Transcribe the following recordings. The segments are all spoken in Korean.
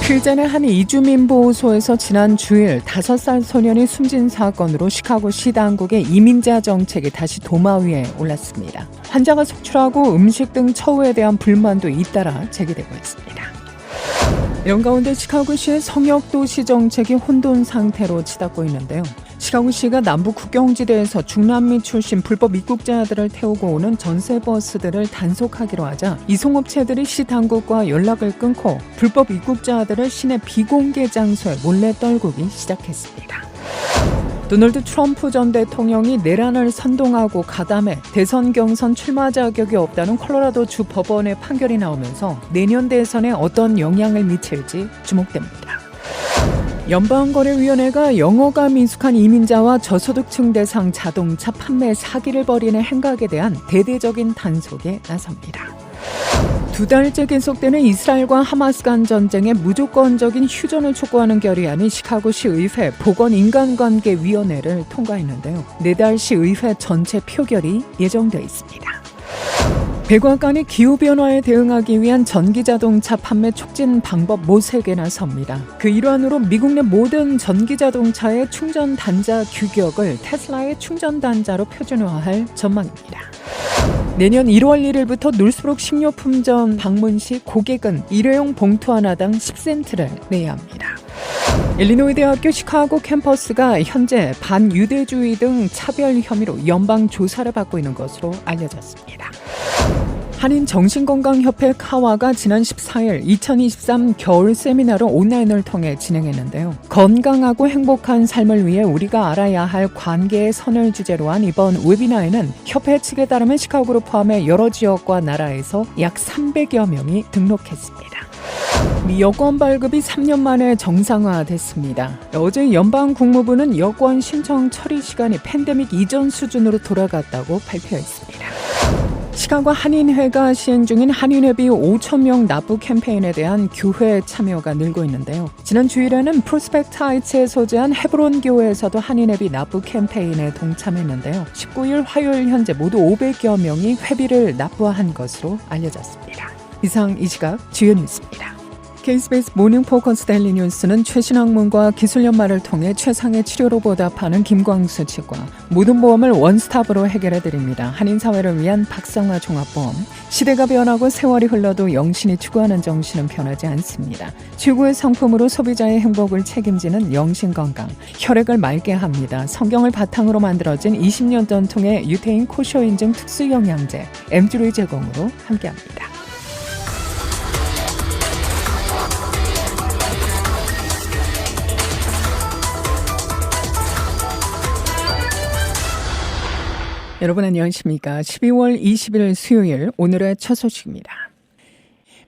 필젠의 한 이주민 보호소에서 지난 주일 5살 소년이 숨진 사건으로 시카고시 당국의 이민자 정책이 다시 도마 위에 올랐습니다. 환자가 속출하고 음식 등 처우에 대한 불만도 잇따라 제기되고 있습니다. 이런 가운데 시카고시의 성역도시 정책이 혼돈 상태로 치닫고 있는데요. 시카고시가 남부 국경지대에서 중남미 출신 불법 입국자들을 태우고 오는 전세버스들을 단속하기로 하자 이송업체들이 시 당국과 연락을 끊고 불법 입국자들을 시내 비공개 장소에 몰래 떨구기 시작했습니다. 도널드 트럼프 전 대통령이 내란을 선동하고 가담해 대선 경선 출마 자격이 없다는 콜로라도 주 법원의 판결이 나오면서 내년 대선에 어떤 영향을 미칠지 주목됩니다. 연방거래위원회가 영어가 미숙한 이민자와 저소득층 대상 자동차 판매 사기를 벌이는 행각에 대한 대대적인 단속에 나섭니다. 2달째 계속되는 이스라엘과 하마스 간 전쟁에 무조건적인 휴전을 촉구하는 결의안이 시카고시 의회 보건인간관계위원회를 통과했는데요. 4달시 의회 전체 표결이 예정되어 있습니다. 백악관이 기후변화에 대응하기 위한 전기자동차 판매 촉진 방법 모색에 나섭니다. 그 일환으로 미국 내 모든 전기자동차의 충전 단자 규격을 테슬라의 충전 단자로 표준화할 전망입니다. 내년 1월 1일부터 놀스브룩 식료품점 방문 시 고객은 일회용 봉투 하나당 10센트를 내야 합니다. 일리노이 대학교 시카고 캠퍼스가 현재 반유대주의 등 차별 혐의로 연방 조사를 받고 있는 것으로 알려졌습니다. 한인정신건강협회 카와가 지난 14일 2023 겨울 세미나를 온라인을 통해 진행했는데요. 건강하고 행복한 삶을 위해 우리가 알아야 할 관계의 선을 주제로 한 이번 웨비나에는 협회 측에 따르면 시카고를 포함해 여러 지역과 나라에서 약 300여 명이 등록했습니다. 미 여권 발급이 3년 만에 정상화됐습니다. 어제 연방국무부는 여권 신청 처리 시간이 팬데믹 이전 수준으로 돌아갔다고 발표했습니다. 시카고 한인회가 시행 중인 한인회비 5,000명 납부 캠페인에 대한 교회 참여가 늘고 있는데요. 지난 주일에는 프로스펙트 하이츠에 소재한 헤브론 교회에서도 한인회비 납부 캠페인에 동참했는데요. 19일 화요일 현재 모두 500여 명이 회비를 납부한 것으로 알려졌습니다. 이상 이 시각 주요 뉴스입니다. KBS 모닝 포커스 데일리 뉴스는 최신 학문과 기술 연마를 통해 최상의 치료로 보답하는 김광수 측과 모든 보험을 원스톱으로 해결해드립니다. 한인사회를 위한 박성화 종합보험. 시대가 변하고 세월이 흘러도 영신이 추구하는 정신은 변하지 않습니다. 최고의 상품으로 소비자의 행복을 책임지는 영신건강. 혈액을 맑게 합니다. 성경을 바탕으로 만들어진 20년 전통의 유태인 코쇼 인증 특수영양제 엠주의 제공으로 함께합니다. 여러분 안녕하십니까. 12월 20일 수요일 오늘의 첫 소식입니다.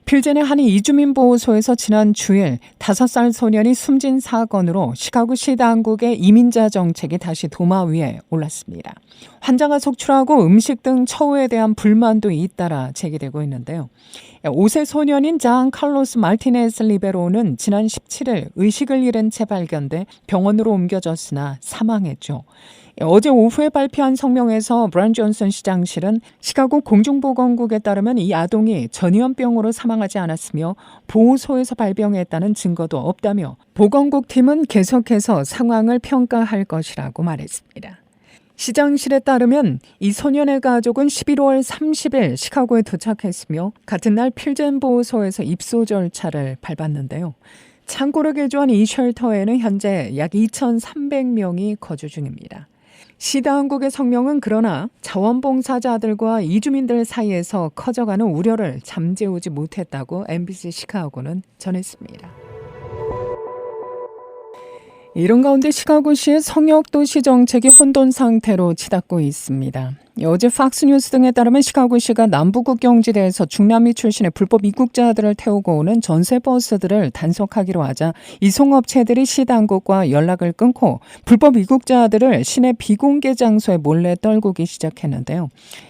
필젠의 한 이주민 보호소에서 지난 주일 5살 소년이 숨진 사건으로 시카고시 당국의 이민자 정책이 다시 도마 위에 올랐습니다. 환자가 속출하고 음식 등 처우에 대한 불만도 잇따라 제기되고 있는데요. 5세 소년인 장 칼로스 마르티네스 리베로는 지난 17일 의식을 잃은 채 발견돼 병원으로 옮겨졌으나 사망했죠. 어제 오후에 발표한 성명에서 브라이언 존슨 시장실은 시카고 공중보건국에 따르면 이 아동이 전이현병으로 사망하지 않았으며 보호소에서 발병했다는 증거도 없다며 보건국 팀은 계속해서 상황을 평가할 것이라고 말했습니다. 시장실에 따르면 이 소년의 가족은 11월 30일 시카고에 도착했으며 같은 날 필젠 보호소에서 입소 절차를 밟았는데요. 창고를 개조한 이 쉘터에는 현재 약 2,300명이 거주 중입니다. 시 당국의 성명은 그러나 자원봉사자들과 이주민들 사이에서 커져가는 우려를 잠재우지 못했다고 MBC 시카고는 전했습니다. 이런 가운데 시카고시의 성역도시 정책이 혼돈 상태로 치닫고 있습니다. 어제 팍스뉴스 등에 따르면 시카고시가 남부국경지대에서 중남미 출신의 불법 입국자들을 태우고 오는 전세버스들을 단속하기로 하자 이송업체들이 시 당국과 연락을 끊고 불법 입국자들을 시내 비공개 장소에 몰래 떨구기 시작했는데요.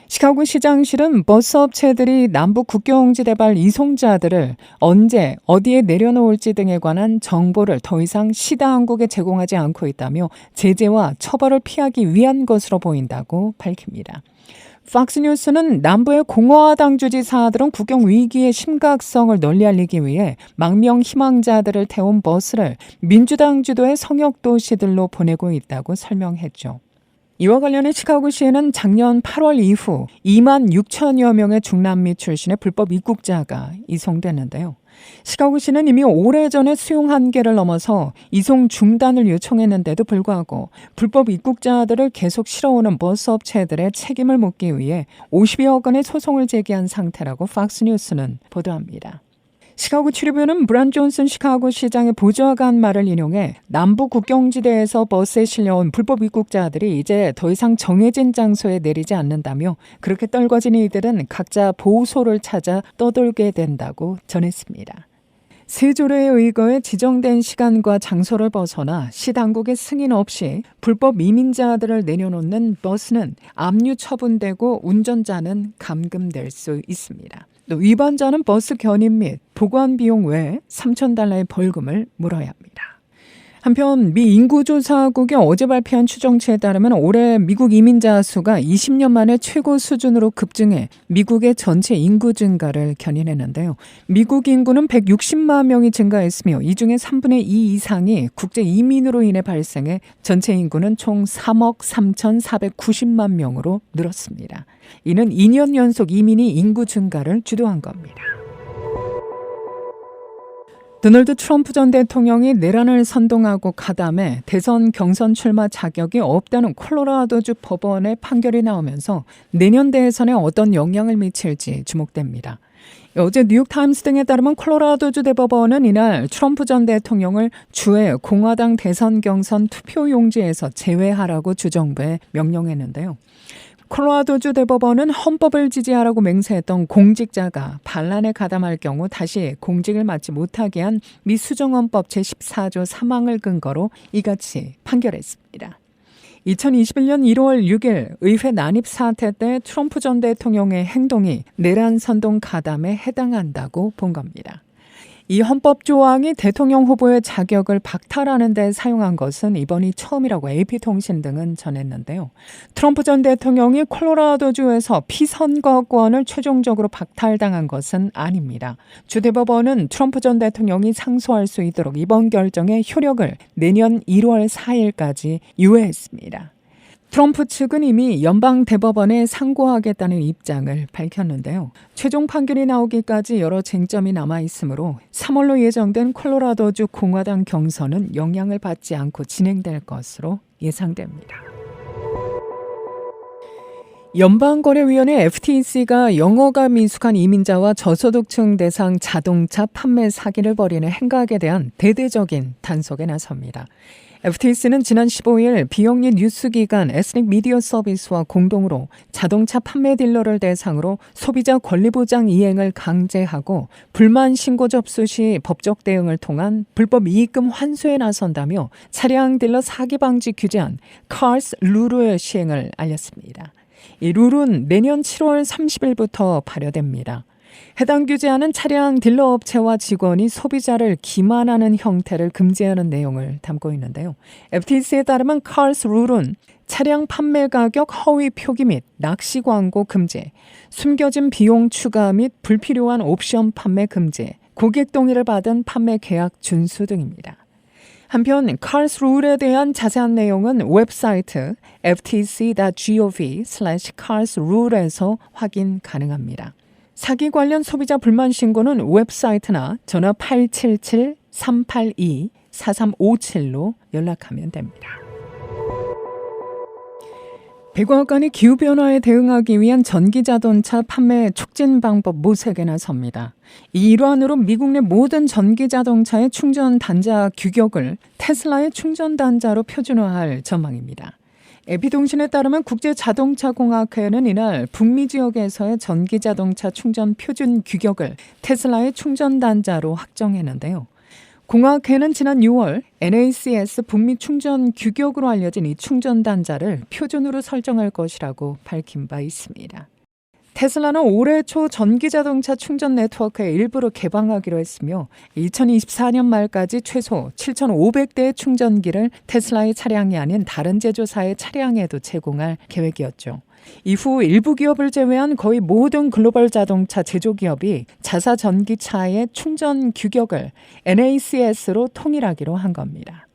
시카고 시장실은 버스업체들이 남북 국경지대발 이송자들을 언제 어디에 내려놓을지 등에 관한 정보를 더 이상 시 당국에 제공하지 않고 있다며 제재와 처벌을 피하기 위한 것으로 보인다고 밝힙니다. 팍스뉴스는 남부의 공화당 주지사들은 국경 위기의 심각성을 널리 알리기 위해 망명 희망자들을 태운 버스를 민주당 주도의 성역 도시들로 보내고 있다고 설명했죠. 이와 관련해 시카고시에는 작년 8월 이후 2만 6천여 명의 중남미 출신의 불법 입국자가 이송됐는데요. 시카고시는 이미 오래전에 수용 한계를 넘어서 이송 중단을 요청했는데도 불구하고 불법 입국자들을 계속 실어오는 버스 업체들의 책임을 묻기 위해 50여 건의 소송을 제기한 상태라고 팍스뉴스는 보도합니다. 시카고 트리뷴은 브란 존슨 시카고 시장의 보좌관 말을 인용해 남부 국경지대에서 버스에 실려온 불법 입국자들이 이제 더 이상 정해진 장소에 내리지 않는다며 그렇게 떨궈진 이들은 각자 보호소를 찾아 떠돌게 된다고 전했습니다. 세조례에 의거해 지정된 시간과 장소를 벗어나 시 당국의 승인 없이 불법 이민자들을 내려놓는 버스는 압류 처분되고 운전자는 감금될 수 있습니다. 또 위반자는 버스 견인 및 보관 비용 외에 $3,000의 벌금을 물어야 합니다. 한편 미 인구조사국이 어제 발표한 추정치에 따르면 올해 미국 이민자 수가 20년 만에 최고 수준으로 급증해 미국의 전체 인구 증가를 견인했는데요. 미국 인구는 160만 명이 증가했으며 이 중에 3분의 2 이상이 국제 이민으로 인해 발생해 전체 인구는 총 3억 3,490만 명으로 늘었습니다. 이는 2년 연속 이민이 인구 증가를 주도한 겁니다. 도널드 트럼프 전 대통령이 내란을 선동하고 가담해 대선 경선 출마 자격이 없다는 콜로라도주 법원의 판결이 나오면서 내년 대선에 어떤 영향을 미칠지 주목됩니다. 어제 뉴욕타임스 등에 따르면 콜로라도주 대법원은 이날 트럼프 전 대통령을 주의 공화당 대선 경선 투표용지에서 제외하라고 주정부에 명령했는데요. 콜로라도주 대법원은 헌법을 지지하라고 맹세했던 공직자가 반란에 가담할 경우 다시 공직을 맡지 못하게 한 미 수정헌법 제14조 3항을 근거로 이같이 판결했습니다. 2021년 1월 6일 의회 난입 사태 때 트럼프 전 대통령의 행동이 내란 선동 가담에 해당한다고 본 겁니다. 이 헌법 조항이 대통령 후보의 자격을 박탈하는 데 사용한 것은 이번이 처음이라고 AP통신 등은 전했는데요. 트럼프 전 대통령이 콜로라도주에서 피선거권을 최종적으로 박탈당한 것은 아닙니다. 주 대법원은 트럼프 전 대통령이 상소할 수 있도록 이번 결정의 효력을 내년 1월 4일까지 유예했습니다. 트럼프 측은 이미 연방 대법원에 상고하겠다는 입장을 밝혔는데요. 최종 판결이 나오기까지 여러 쟁점이 남아 있으므로 3월로 예정된 콜로라도주 공화당 경선은 영향을 받지 않고 진행될 것으로 예상됩니다. 연방거래위원회 FTC가 영어가 미숙한 이민자와 저소득층 대상 자동차 판매 사기를 벌이는 행각에 대한 대대적인 단속에 나섭니다. FTC는 지난 15일 비영리 뉴스기관 에스닉 미디어 서비스와 공동으로 자동차 판매 딜러를 대상으로 소비자 권리보장 이행을 강제하고 불만 신고 접수 시 법적 대응을 통한 불법 이익금 환수에 나선다며 차량 딜러 사기 방지 규제안 카스 룰의 시행을 알렸습니다. 이 룰은 내년 7월 30일부터 발효됩니다. 해당 규제안은 차량 딜러 업체와 직원이 소비자를 기만하는 형태를 금지하는 내용을 담고 있는데요. FTC에 따르면 카스 룰은 차량 판매 가격 허위 표기 및 낚시 광고 금지, 숨겨진 비용 추가 및 불필요한 옵션 판매 금지, 고객 동의를 받은 판매 계약 준수 등입니다. 한편 카스 룰에 대한 자세한 내용은 웹사이트 ftc.gov/carsrule에서 확인 가능합니다. 사기 관련 소비자 불만 신고는 웹사이트나 전화 877-382-4357로 연락하면 됩니다. 백악관이 기후변화에 대응하기 위한 전기자동차 판매 촉진 방법 모색에 나섭니다. 이 일환으로 미국 내 모든 전기자동차의 충전 단자 규격을 테슬라의 충전 단자로 표준화할 전망입니다. AP통신에 따르면 국제자동차공학회는 이날 북미 지역에서의 전기자동차 충전 표준 규격을 테슬라의 충전 단자로 확정했는데요. 공학회는 지난 6월 NACS 북미 충전 규격으로 알려진 이 충전 단자를 표준으로 설정할 것이라고 밝힌 바 있습니다. 테슬라는 올해 초 전기자동차 충전 네트워크의 일부를 개방하기로 했으며 2024년 말까지 최소 7,500대의 충전기를 테슬라의 차량이 아닌 다른 제조사의 차량에도 제공할 계획이었죠. 이후 일부 기업을 제외한 거의 모든 글로벌 자동차 제조기업이 자사 전기차의 충전 규격을 NACS로 통일하기로 한 겁니다.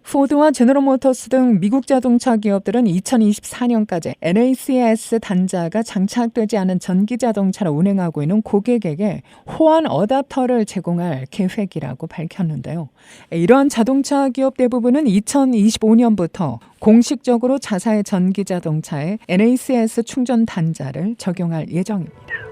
포드와 제너럴 모터스 등 미국 자동차 기업들은 2024년까지 NACS 단자가 장착되지 않은 전기 자동차를 운행하고 있는 고객에게 호환 어댑터를 제공할 계획이라고 밝혔는데요. 이러한 자동차 기업 대부분은 2025년부터 공식적으로 자사의 전기 자동차에 NACS 충전 단자를 적용할 예정입니다.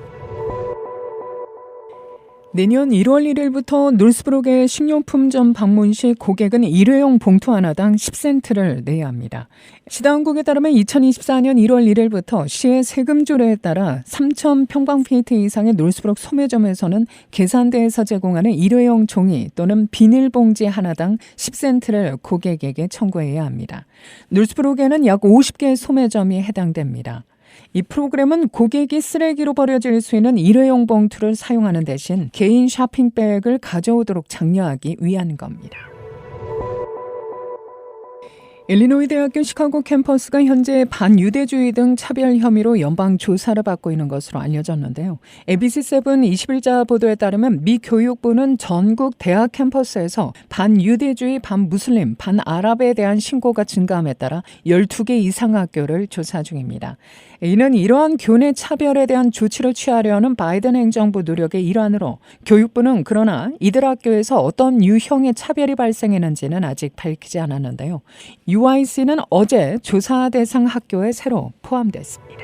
내년 1월 1일부터 놀스브룩의 식료품점 방문 시 고객은 일회용 봉투 하나당 10센트를 내야 합니다. 시당국에 따르면 2024년 1월 1일부터 시의 세금 조례에 따라 3,000평방피트 이상의 놀스브룩 소매점에서는 계산대에서 제공하는 일회용 종이 또는 비닐봉지 하나당 10센트를 고객에게 청구해야 합니다. 놀스브룩에는 약 50개의 소매점이 해당됩니다. 이 프로그램은 고객이 쓰레기로 버려질 수 있는 일회용 봉투를 사용하는 대신 개인 쇼핑백을 가져오도록 장려하기 위한 겁니다. 일리노이 대학교 시카고 캠퍼스가 현재 반유대주의 등 차별 혐의로 연방 조사를 받고 있는 것으로 알려졌는데요. ABC7 20일자 보도에 따르면 미 교육부는 전국 대학 캠퍼스에서 반유대주의, 반무슬림, 반아랍에 대한 신고가 증가함에 따라 12개 이상 학교를 조사 중입니다. 이는 이러한 교내 차별에 대한 조치를 취하려는 바이든 행정부 노력의 일환으로 교육부는 그러나 이들 학교에서 어떤 유형의 차별이 발생했는지는 아직 밝히지 않았는데요. UIC는 어제 조사 대상 학교에 새로 포함됐습니다.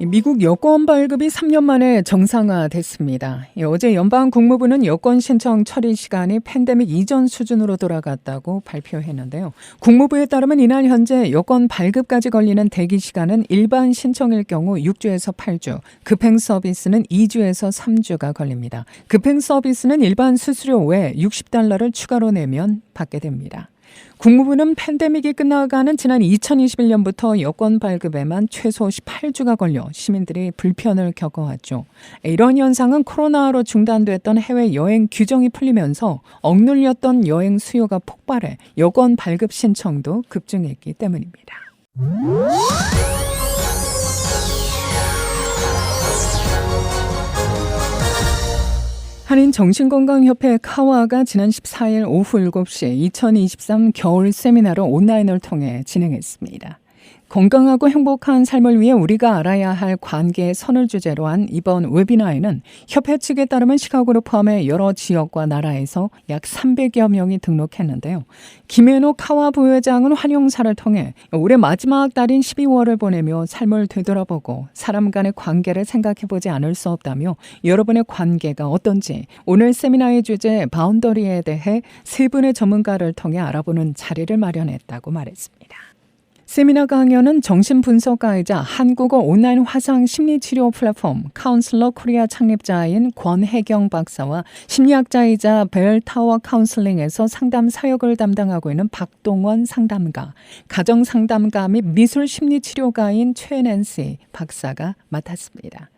미국 여권 발급이 3년 만에 정상화됐습니다. 어제 연방 국무부는 여권 신청 처리 시간이 팬데믹 이전 수준으로 돌아갔다고 발표했는데요. 국무부에 따르면 이날 현재 여권 발급까지 걸리는 대기 시간은 일반 신청일 경우 6주에서 8주, 급행 서비스는 2주에서 3주가 걸립니다. 급행 서비스는 일반 수수료 외에 $60를 추가로 내면 받게 됩니다. 국무부는 팬데믹이 끝나가는 지난 2021년부터 여권 발급에만 최소 18주가 걸려 시민들이 불편을 겪어왔죠. 이런 현상은 코로나로 중단됐던 해외여행 규정이 풀리면서 억눌렸던 여행 수요가 폭발해 여권 발급 신청도 급증했기 때문입니다. 한인정신건강협회 카와가 지난 14일 오후 7시 2023 겨울 세미나를 온라인을 통해 진행했습니다. 건강하고 행복한 삶을 위해 우리가 알아야 할 관계의 선을 주제로 한 이번 웨비나에는 협회 측에 따르면 시카고를 포함해 여러 지역과 나라에서 약 300여 명이 등록했는데요. 김혜노 카와 부회장은 환영사를 통해 올해 마지막 달인 12월을 보내며 삶을 되돌아보고 사람 간의 관계를 생각해보지 않을 수 없다며 여러분의 관계가 어떤지 오늘 세미나의 주제 바운더리에 대해 세 분의 전문가를 통해 알아보는 자리를 마련했다고 말했습니다. 세미나 강연은 정신분석가이자 한국어 온라인 화상 심리치료 플랫폼 카운슬러 코리아 창립자인 권혜경 박사와 심리학자이자 벨타워 카운슬링에서 상담 사역을 담당하고 있는 박동원 상담가, 가정상담가 및 미술심리치료가인 최낸시 박사가 맡았습니다.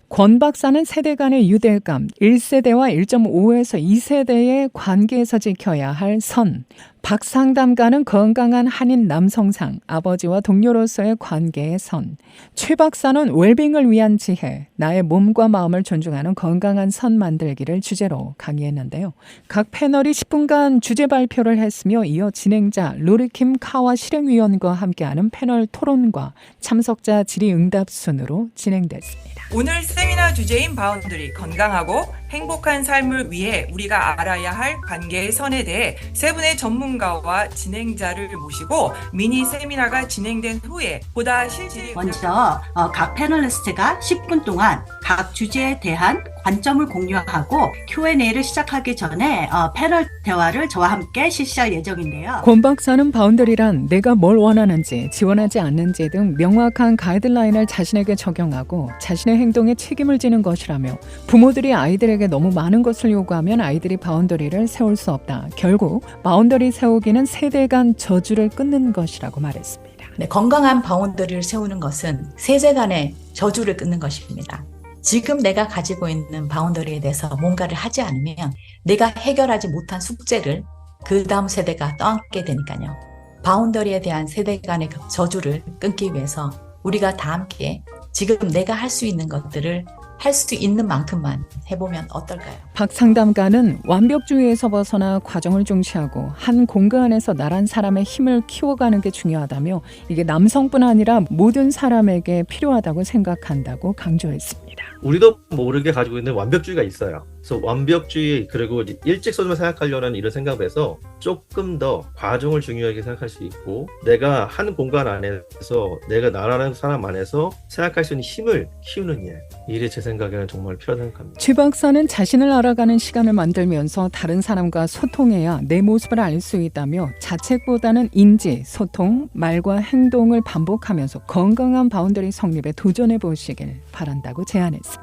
권 박사는 세대 간의 유대감, 1세대와 1.5에서 2세대의 관계에서 지켜야 할 선, 박 상담가는 건강한 한인 남성상, 아버지와 동료로서의 관계의 선, 최 박사는 웰빙을 위한 지혜, 나의 몸과 마음을 존중하는 건강한 선 만들기를 주제로 강의했는데요. 각 패널이 10분간 주제 발표를 했으며 이어 진행자 로리킴 카와 실행위원과 함께하는 패널 토론과 참석자 질의응답 순으로 진행됐습니다. 오늘 세미나 주제인 바운더리, 건강하고 행복한 삶을 위해 우리가 알아야 할 관계의 선에 대해 세 분의 전문가와 진행자를 모시고 미니 세미나가 진행된 후에 보다 실질이 먼저 각 패널리스트가 10분 동안 각 주제에 대한 관점을 공유하고 Q&A를 시작하기 전에 패널 대화를 저와 함께 실시할 예정인데요. 권 박사는 바운더리란 내가 뭘 원하는지, 지원하지 않는지 등 명확한 가이드라인을 자신에게 적용하고 자신의 행동에 책임을 지는 것이라며 부모들이 아이들에게 너무 많은 것을 요구하면 아이들이 바운더리를 세울 수 없다. 결국 바운더리 세우기는 세대 간 저주를 끊는 것이라고 말했습니다. 네, 건강한 바운더리를 세우는 것은 세대 간의 저주를 끊는 것입니다. 지금 내가 가지고 있는 바운더리에 대해서 뭔가를 하지 않으면 내가 해결하지 못한 숙제를 그 다음 세대가 떠안게 되니까요. 바운더리에 대한 세대 간의 저주를 끊기 위해서 우리가 다 함께 지금 내가 할 수 있는 것들을 할 수 있는 만큼만 해보면 어떨까요? 박 상담가는 완벽주의에서 벗어나 과정을 중시하고 한 공간에서 나란 사람의 힘을 키워가는 게 중요하다며 이게 남성뿐 아니라 모든 사람에게 필요하다고 생각한다고 강조했습니다. 우리도 모르게 가지고 있는 완벽주의가 있어요. 그래서 완벽주의 그리고 일직선을 생각하려는 이런 생각에서 조금 더 과정을 중요하게 생각할 수 있고 내가 한 공간 안에서 내가 나라는 사람 안에서 생각할 수 있는 힘을 키우는 일, 일이 제 생각에는 정말 필요하다고 생각합니다. 최 박사는 자신을 알아가는 시간을 만들면서 다른 사람과 소통해야 내 모습을 알 수 있다며 자책보다는 인지, 소통, 말과 행동을 반복하면서 건강한 바운더리 성립에 도전해 보시길 바란다고 제안했습니다.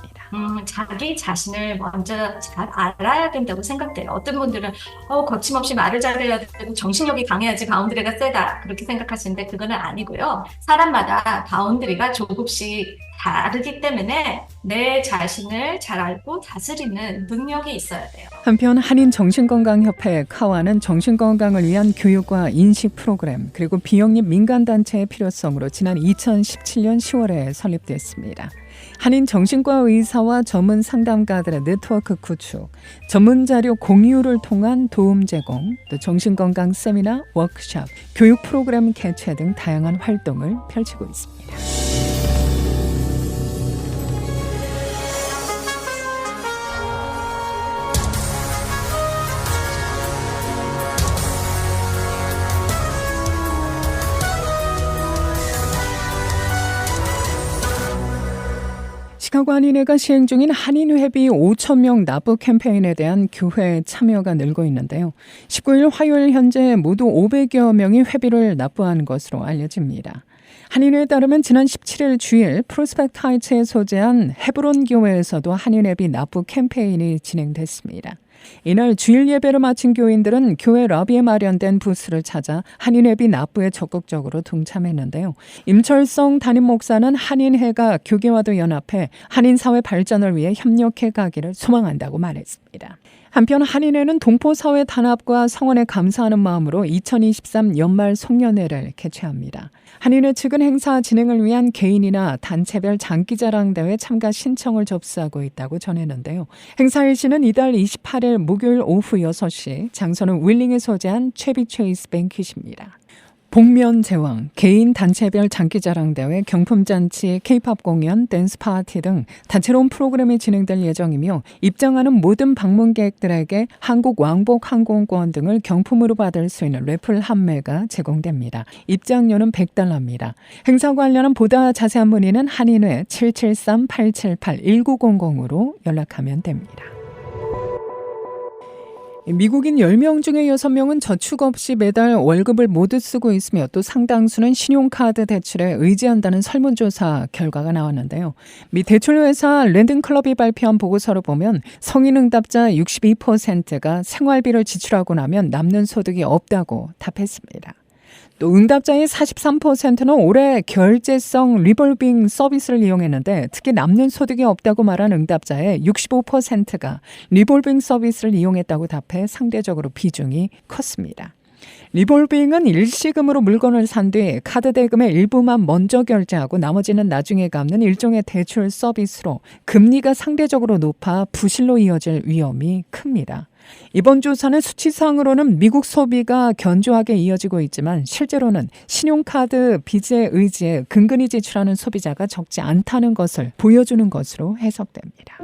자기 자신을 먼저 잘 알아야 된다고 생각돼요. 어떤 분들은 거침없이 말을 잘해야 되고 정신력이 강해야지 바운드리가 세다 그렇게 생각하시는데 그거는 아니고요. 사람마다 바운드리가 조금씩 다르기 때문에 내 자신을 잘 알고 다스리는 능력이 있어야 돼요. 한편 한인정신건강협회 카와는 정신건강을 위한 교육과 인식 프로그램 그리고 비영리 민간단체의 필요성으로 지난 2017년 10월에 설립됐습니다. 한인정신과 의사와 전문 상담가들의 네트워크 구축, 전문 자료 공유를 통한 도움 제공, 또 정신건강 세미나, 워크숍, 교육 프로그램 개최 등 다양한 활동을 펼치고 있습니다. 시카고 한인회가 시행 중인 한인회비 5,000명 납부 캠페인에 대한 교회 참여가 늘고 있는데요. 19일 화요일 현재 모두 500여 명이 회비를 납부한 것으로 알려집니다. 한인회에 따르면 지난 17일 주일 프로스펙트 하이츠에 소재한 헤브론 교회에서도 한인회비 납부 캠페인이 진행됐습니다. 이날 주일 예배를 마친 교인들은 교회 러비에 마련된 부스를 찾아 한인회비 납부에 적극적으로 동참했는데요. 임철성 담임 목사는 한인회가 교계와도 연합해 한인사회 발전을 위해 협력해 가기를 소망한다고 말했습니다. 한편 한인회는 동포사회 단합과 성원에 감사하는 마음으로 2023 연말 송년회를 개최합니다. 한인회 측은 행사 진행을 위한 개인이나 단체별 장기자랑 대회 참가 신청을 접수하고 있다고 전했는데요. 행사 일시는 이달 28일 목요일 오후 6시, 장소는 윌링에 소재한 채비 체이스 뱅킷입니다. 복면 제왕, 개인 단체별 장기자랑대회, 경품잔치, 케이팝 공연, 댄스 파티 등 다채로운 프로그램이 진행될 예정이며 입장하는 모든 방문객들에게 한국 왕복 항공권 등을 경품으로 받을 수 있는 래플 판매가 제공됩니다. 입장료는 $100입니다. 행사 관련한 보다 자세한 문의는 한인회 773-878-1900으로 연락하면 됩니다. 미국인 10명 중에 6명은 저축 없이 매달 월급을 모두 쓰고 있으며 또 상당수는 신용카드 대출에 의지한다는 설문조사 결과가 나왔는데요. 미 대출회사 랜딩클럽이 발표한 보고서를 보면 성인 응답자 62%가 생활비를 지출하고 나면 남는 소득이 없다고 답했습니다. 또 응답자의 43%는 올해 결제성 리볼빙 서비스를 이용했는데 특히 남는 소득이 없다고 말한 응답자의 65%가 리볼빙 서비스를 이용했다고 답해 상대적으로 비중이 컸습니다. 리볼빙은 일시금으로 물건을 산 뒤 카드 대금의 일부만 먼저 결제하고 나머지는 나중에 갚는 일종의 대출 서비스로 금리가 상대적으로 높아 부실로 이어질 위험이 큽니다. 이번 조사는 수치상으로는 미국 소비가 견조하게 이어지고 있지만 실제로는 신용카드 빚에 의지해 근근히 지출하는 소비자가 적지 않다는 것을 보여주는 것으로 해석됩니다.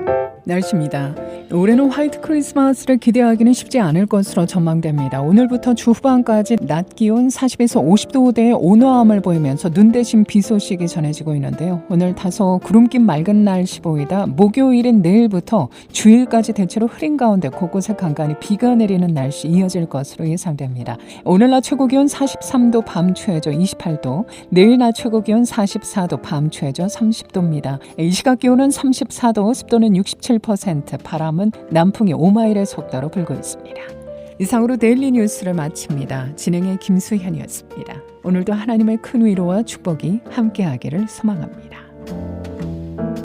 날씨입니다. 올해는 화이트 크리스마스를 기대하기는 쉽지 않을 것으로 전망됩니다. 오늘부터 주 후반까지 낮 기온 40에서 50도대의 온화함을 보이면서 눈 대신 비 소식이 전해지고 있는데요. 오늘 다소 구름 낀 맑은 날씨 보이다 목요일인 내일부터 주일까지 대체로 흐린 가운데 곳곳에 간간히 비가 내리는 날씨 이어질 것으로 예상됩니다. 오늘 낮 최고 기온 43도, 밤 최저 28도, 내일 낮 최고 기온 44도, 밤 최저 30도입니다. 이 시각 기온은 34도, 습도는 67%, 바람은 남풍이 5마일의 속도로 불고 있습니다. 이상으로 데일리 뉴스를 마칩니다. 진행의 김수현이었습니다. 오늘도 하나님의 큰 위로와 축복이 함께하기를 소망합니다.